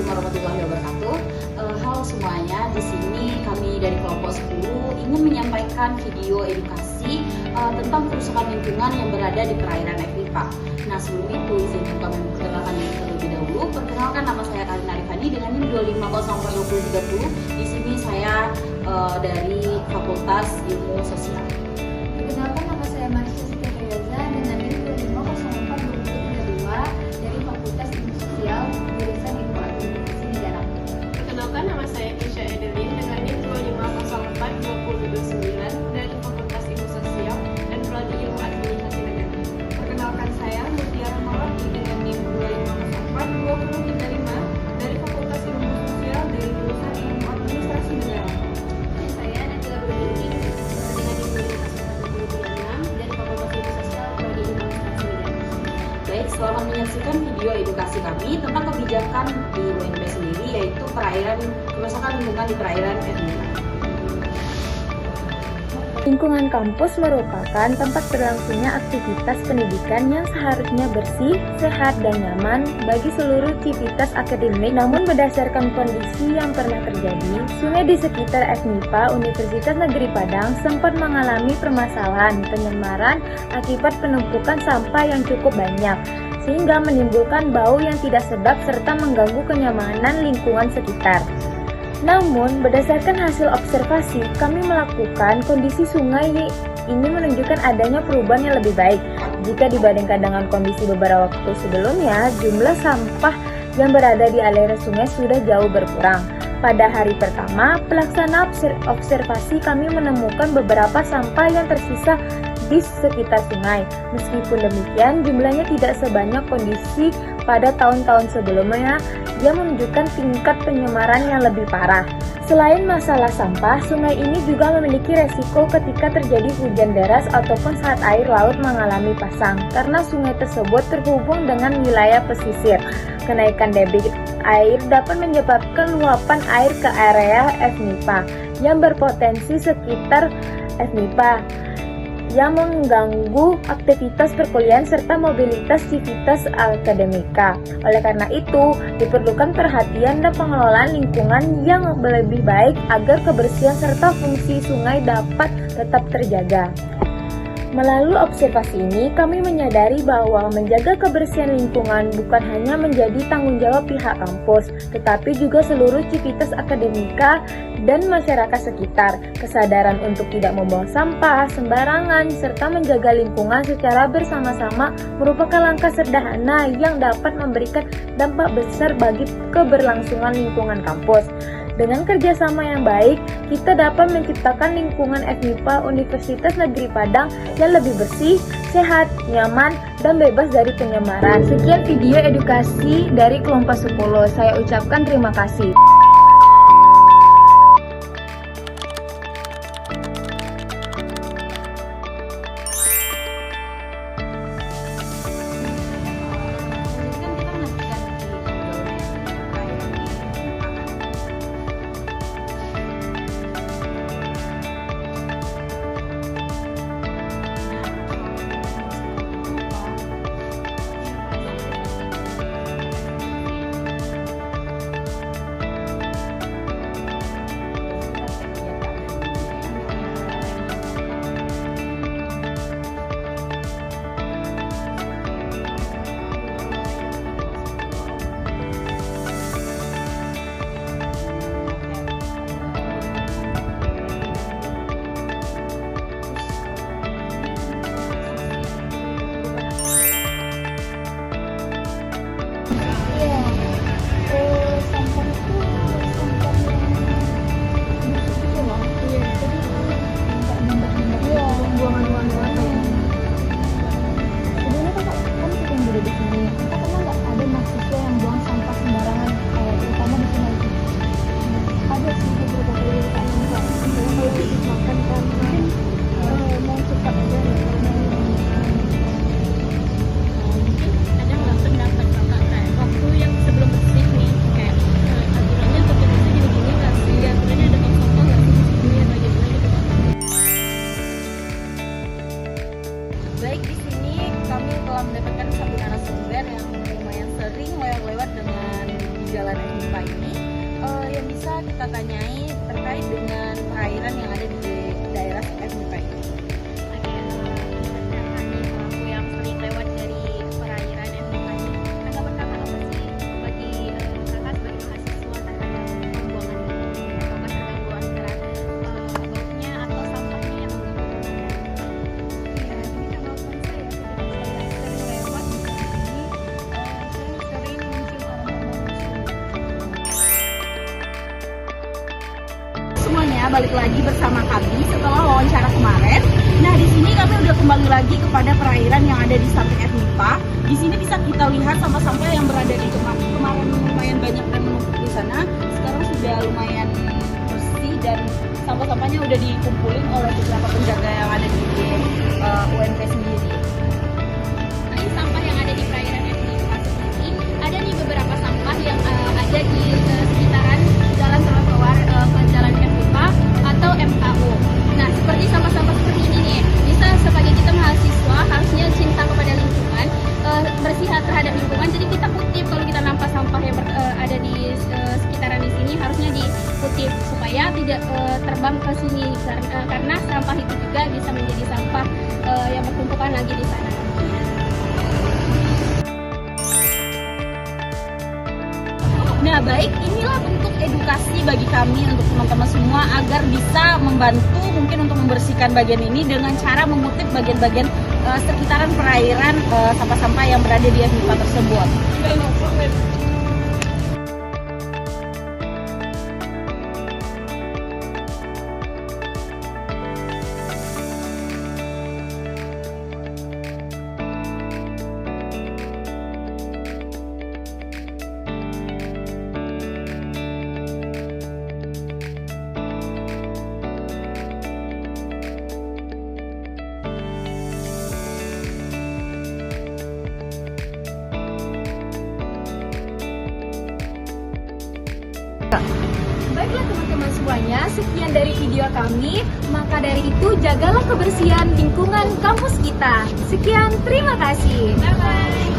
warahmatullahi wabarakatuh. Halo semuanya, di sini kami dari kelompok 10 ingin menyampaikan video edukasi tentang kerusakan lingkungan yang berada di perairan FMIPA. Nah, sebelum itu izinkan kami memperkenalkan diri terlebih dahulu. Perkenalkan, nama saya Karina Arifani dengan NIM 250402030. Di sini saya dari Fakultas Ilmu Sosial. Perkenalkan, nama saya Marsha Siti Reza dengan NIM 2504032 dari Fakultas Ilmu Sosial jurusan Ilmu Administrasi Negara. Perkenalkan, nama saya Kisha Edelin dengan NIM 2504229 dari Fakultas Ilmu Sosial dan Prodi Ilmu Administrasi Negara. Perkenalkan, saya Mutiara Mawati dengan NIM 2504235 dari Fakultas Ilmu Sosial dari jurusan Ilmu Administrasi Negara. Dan saya Najila Berdiri dengan NIM 2504026 dari Fakultas Ilmu Sosial Prodi Ilmu Administrasi Negara. Baik, selamat menyaksikan video edukasi kami tentang kebijakan di UNB sendiri, yaitu kerusakan lingkungan di perairan FMIPA. Lingkungan kampus merupakan tempat berlangsungnya aktivitas pendidikan yang seharusnya bersih, sehat, dan nyaman bagi seluruh civitas akademik. Namun berdasarkan kondisi yang pernah terjadi, sungai di sekitar FMIPA Universitas Negeri Padang sempat mengalami permasalahan pencemaran akibat penumpukan sampah yang cukup banyak, sehingga menimbulkan bau yang tidak sedap serta mengganggu kenyamanan lingkungan sekitar. Namun, berdasarkan hasil observasi, kami melakukan kondisi sungai ini menunjukkan adanya perubahan yang lebih baik. Jika dibandingkan dengan kondisi beberapa waktu sebelumnya, jumlah sampah yang berada di aliran sungai sudah jauh berkurang. Pada hari pertama pelaksana observasi, kami menemukan beberapa sampah yang tersisa di sekitar sungai. Meskipun demikian, jumlahnya tidak sebanyak kondisi pada tahun-tahun sebelumnya yang menunjukkan tingkat pencemaran yang lebih parah. Selain masalah sampah, sungai ini juga memiliki resiko ketika terjadi hujan deras ataupun saat air laut mengalami pasang, karena sungai tersebut terhubung dengan wilayah pesisir. Kenaikan debit air dapat menyebabkan luapan air ke area FMIPA yang berpotensi sekitar FMIPA, yang mengganggu aktivitas perkuliahan serta mobilitas civitas akademika. Oleh karena itu, diperlukan perhatian dan pengelolaan lingkungan yang lebih baik agar kebersihan serta fungsi sungai dapat tetap terjaga. Melalui observasi ini, kami menyadari bahwa menjaga kebersihan lingkungan bukan hanya menjadi tanggung jawab pihak kampus, tetapi juga seluruh civitas akademika dan masyarakat sekitar. Kesadaran untuk tidak membuang sampah sembarangan serta menjaga lingkungan secara bersama-sama merupakan langkah sederhana yang dapat memberikan dampak besar bagi keberlangsungan lingkungan kampus. Dengan kerjasama yang baik, kita dapat menciptakan lingkungan FMIPA Universitas Negeri Padang yang lebih bersih, sehat, nyaman, dan bebas dari pencemaran. Sekian video edukasi dari kelompok 10. Saya ucapkan terima kasih. Ada nggak pendapat kakak kayak waktu yang Jalan FMIPA ini yang bisa kita tanyai terkait dengan perairan yang ada di daerah FMIPA ini? Oke, karena nih aku yang sering lewat dari perairan FMIPA ini, kakak berkata apa sih bagi kakak sebagai mahasiswa terhadap pembuangan ini? Apakah terganggu antara baunya atau sampahnya yang mengganggu? Iya, jadi tanggapan saya ketika saya sering lewat di sini, saya sering mencium aroma busuk. Semuanya balik lagi bersama kami setelah wawancara kemarin. Nah, di sini kami udah kembali lagi kepada perairan yang ada di samping FMIPA. Di sini bisa kita lihat sampah-sampah yang berada di kemarin lumayan banyak dan menumpuk di sana. Sekarang sudah lumayan bersih dan sampah-sampahnya udah dikumpulin oleh beberapa penjaga yang ada di UNP sendiri. Nah, ini sampah yang ada di perairan FMIPA sendiri, ada nih beberapa sampah yang ada di sekitaran jalan trotoar ke jalan FMIPA atau MKO. Nah, seperti sampah-sampah seperti ini nih, bisa sebagai kita mahasiswa harusnya cinta kepada lingkungan, bersih terhadap lingkungan. Jadi kita kutip kalau kita nampak sampah yang ada di sekitaran di sini harusnya dikutip supaya tidak terbang ke sini karena sampah itu juga bisa menjadi sampah yang bertumpukan lagi di sana. Nah, baik, inilah bentuk edukasi bagi kami untuk teman-teman semua agar bisa membantu mungkin untuk membersihkan bagian ini dengan cara mengutip bagian-bagian sekitaran perairan sampah-sampah yang berada di FMIPA tersebut. Baiklah teman-teman semuanya, sekian dari video kami. Maka dari itu, jagalah kebersihan lingkungan kampus kita. Sekian, terima kasih. Bye-bye.